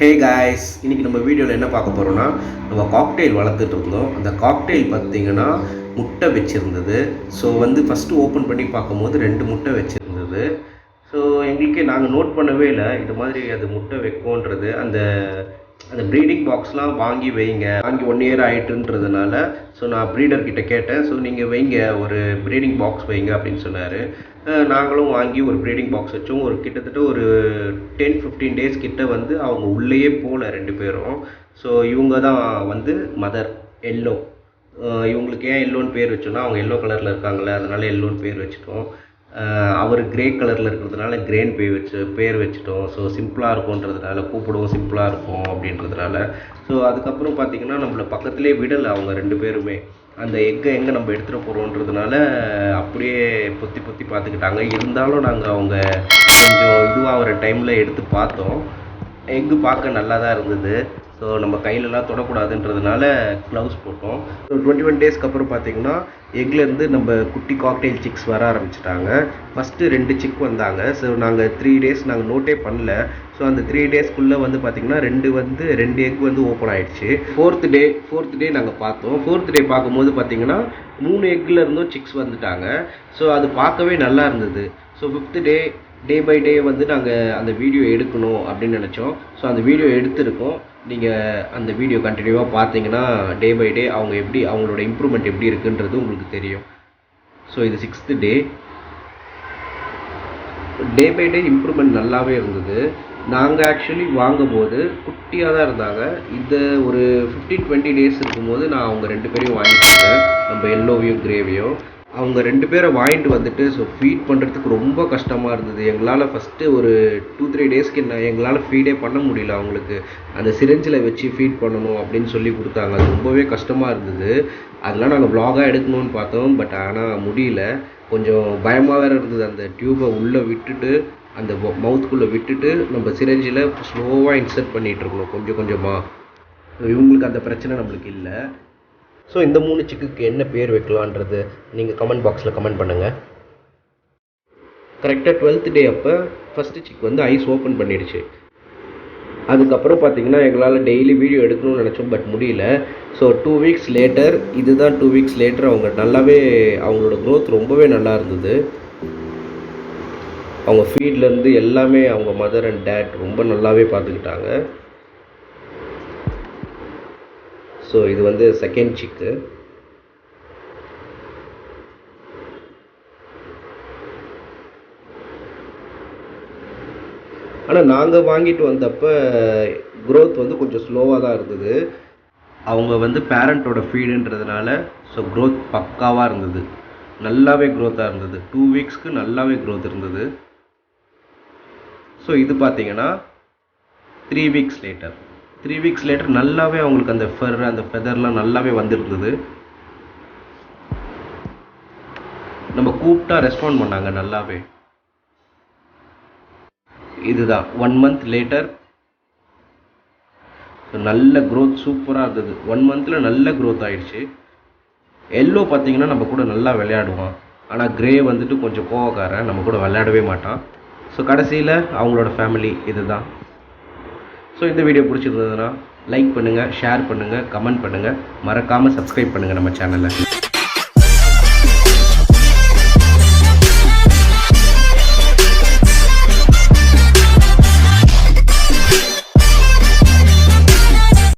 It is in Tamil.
ஹே காய்ஸ், இன்றைக்கி நம்ம வீடியோவில் என்ன பார்க்க போகிறோன்னா, நம்ம காக்டெயில் வளர்த்துட்டு இருந்தோம். அந்த காக்டெயில் பார்த்திங்கன்னா முட்டை வச்சுருந்தது. ஸோ ஃபஸ்ட்டு ஓப்பன் பண்ணி பார்க்கும்போது 2 முட்டை வச்சுருந்தது. ஸோ எங்களுக்கே நாங்கள் நோட் பண்ணவே இல்லை இது மாதிரி அது முட்டை வைக்கும்ன்றது. அந்த ப்ரீடிங் பாக்ஸ்லாம் வாங்கி வைங்க, வாங்கி 1 இயர் ஆகிட்டுன்றதுனால ஸோ நான் ப்ரீடர்கிட்ட கேட்டேன். ஸோ நீங்கள் வைங்க, ஒரு ப்ரீடிங் பாக்ஸ் வைங்க அப்படின்னு சொன்னார். நாங்களும் வாங்கி ஒரு ப்ரீடிங் பாக்ஸ் வச்சோம். கிட்டத்தட்ட ஒரு 10-15 டேஸ் கிட்ட அவங்க உள்ளேயே போகல 2 பேரும். ஸோ இவங்க தான் மதர் எல்லோ. இவங்களுக்கு ஏன் எல்லோன்னு பேர் வச்சோன்னா, அவங்க எல்லோ கலரில் இருக்காங்களே, அதனால் எல்லோன்னு பேர் வச்சுட்டோம். அவர் கிரே கலரில் இருக்கிறதுனால கிரேன் பேர் வச்சுட்டோம். ஸோ சிம்பிளாக இருக்கும்ன்றதுனால, கூப்பிடுவோம் சிம்பிளாக இருக்கும் அப்படின்றதுனால. ஸோ அதுக்கப்புறம் பார்த்திங்கன்னா நம்மளை பக்கத்துலேயே விடலை அவங்க 2 பேருமே. அந்த எங்கே நம்ம எடுத்துகிட்டு போகிறோன்றதுனால அப்படியே பொத்தி பார்த்துக்கிட்டாங்க. இருந்தாலும் நாங்கள் அவங்க கொஞ்சம் இதுவாகிற டைமில் எடுத்து பார்த்தோம். எக்கு பார்க்க நல்லா தான் இருந்தது. ஸோ நம்ம கையிலலாம் தொடக்கூடாதுன்றதுனால க்ளவுஸ் போட்டோம். ஸோ 21 டேஸ்க்கு அப்புறம் பார்த்திங்கன்னா எக்லேருந்து நம்ம குட்டி காக்டெயில் சிக்ஸ் வர ஆரம்பிச்சிட்டாங்க. ஃபஸ்ட்டு 2 சிக் வந்தாங்க. ஸோ நாங்கள் 3 டேஸ் நாங்கள் நோட்டே பண்ணல. ஸோ அந்த 3 டேஸ்க்குள்ளே பார்த்திங்கன்னா 2 எக் ஓப்பன் ஆகிடுச்சு. ஃபோர்த் டே நாங்கள் பார்த்தோம். ஃபோர்த் டே பார்க்கும்போது பார்த்திங்கன்னா 3 எக்கில் இருந்தும் சிக்ஸ் வந்துட்டாங்க. ஸோ அது பார்க்கவே நல்லா இருந்தது. So 5th day by day நாங்கள் அந்த வீடியோ எடுக்கணும் அப்படின்னு நினச்சோம். ஸோ அந்த வீடியோ எடுத்திருக்கோம். நீங்கள் அந்த வீடியோ கண்டினியூவாக பார்த்தீங்கன்னா டே பை டே அவங்களோட இம்ப்ரூவ்மெண்ட் எப்படி இருக்குன்றது உங்களுக்கு தெரியும். ஸோ இது 6th day by day improvement நல்லாவே இருந்தது. நாங்கள் ஆக்சுவலி வாங்கும்போது குட்டியாக தான் இருந்தாங்க. இந்த ஒரு 15-20 டேஸ் இருக்கும்போது நான் அவங்க 2 பேரையும் வாங்கிட்டேன், நம்ம எல்லோவையும் கிரேவையும். அவங்க 2 பேரை வாங்கிட்டு ஸோ ஃபீட் பண்ணுறதுக்கு ரொம்ப கஷ்டமாக இருந்தது. எங்களால் ஃபஸ்ட்டு ஒரு 2-3 டேஸ்க்கு எங்களால் ஃபீடே பண்ண முடியல. அவங்களுக்கு அந்த சிரிஞ்சில் வச்சு ஃபீட் பண்ணணும் அப்படின்னு சொல்லி கொடுத்தாங்க. அது ரொம்பவே கஷ்டமாக இருந்தது. அதெல்லாம் நாங்கள் வ்ளாகாக எடுக்கணும்னு பார்த்தோம். பட் ஆனால் முடியல. கொஞ்சம் பயமாக வேறு இருந்தது. அந்த டியூப்பை உள்ளே விட்டுட்டு அந்த மவுத்துக்குள்ளே விட்டுட்டு நம்ம சிரிஞ்சில் ஸ்லோவாக இன்சர்ட் பண்ணிகிட்ருக்கணும் கொஞ்சமாக. இவங்களுக்கு அந்த பிரச்சனை நம்மளுக்கு இல்லை. ஸோ இந்த 3 சிக்குக்கு என்ன பேர் வைக்கலான்றது நீங்கள் கமெண்ட் பாக்ஸில் கமெண்ட் பண்ணுங்கள். கரெக்டாக 12th டே அப்போ ஃபஸ்ட்டு சிக் ஐஸ் ஓப்பன் பண்ணிடுச்சு. அதுக்கப்புறம் பார்த்திங்கன்னா எங்களால் டெய்லி வீடியோ எடுக்கணும்னு நினச்சோம், பட் முடியல. ஸோ 2 வீக்ஸ் லேட்டர், இதுதான் 2 வீக்ஸ் லேட்டர் அவங்க நல்லாவே அவங்களோட க்ரோத் ரொம்பவே நல்லா இருந்தது. அவங்க ஃபீட்லேருந்து எல்லாமே அவங்க மதர் அண்ட் டேட் ரொம்ப நல்லாவே பார்த்துக்கிட்டாங்க. ஸோ இது செகண்ட் சிக்கு. ஆனால் நாங்கள் வாங்கிட்டு வந்தப்போ க்ரோத் கொஞ்சம் ஸ்லோவாக தான் இருந்தது. அவங்க பேரண்ட்டோட ஃபீடுன்றதுனால ஸோ க்ரோத் பக்காவாக இருந்தது, நல்லாவே க்ரோத்தாக இருந்தது. 2 வீக்ஸ்க்கு நல்லாவே க்ரோத் இருந்தது. ஸோ இது பார்த்திங்கன்னா 3 வீக்ஸ் லேட்டர் நல்லாவே அவங்களுக்கு அந்த அந்த ஃபெதர்லாம் நல்லாவே வந்துருந்தது. நம்ம கூப்பிட்டா ரெஸ்பாண்ட் பண்ணாங்க நல்லாவே. இதுதான் 1 month லேட்டர். நல்ல க்ரோத் சூப்பராக இருந்தது. 1 monthல நல்ல க்ரோத் ஆயிடுச்சு. எல்லோ பார்த்திங்கன்னா நம்ம கூட நல்லா விளையாடுவான். ஆனால் கிரே கொஞ்சம் கோவக்காரன், நம்ம கூட விளையாடவே மாட்டான். ஸோ கடைசியில் அவங்களோட ஃபேமிலி இதுதான். ஸோ இந்த வீடியோ பிடிச்சிருந்ததுன்னா லைக் பண்ணுங்கள், ஷேர் பண்ணுங்கள், கமெண்ட் பண்ணுங்கள், மறக்காமல் சப்ஸ்கிரைப் பண்ணுங்கள் நம்ம சேனலை.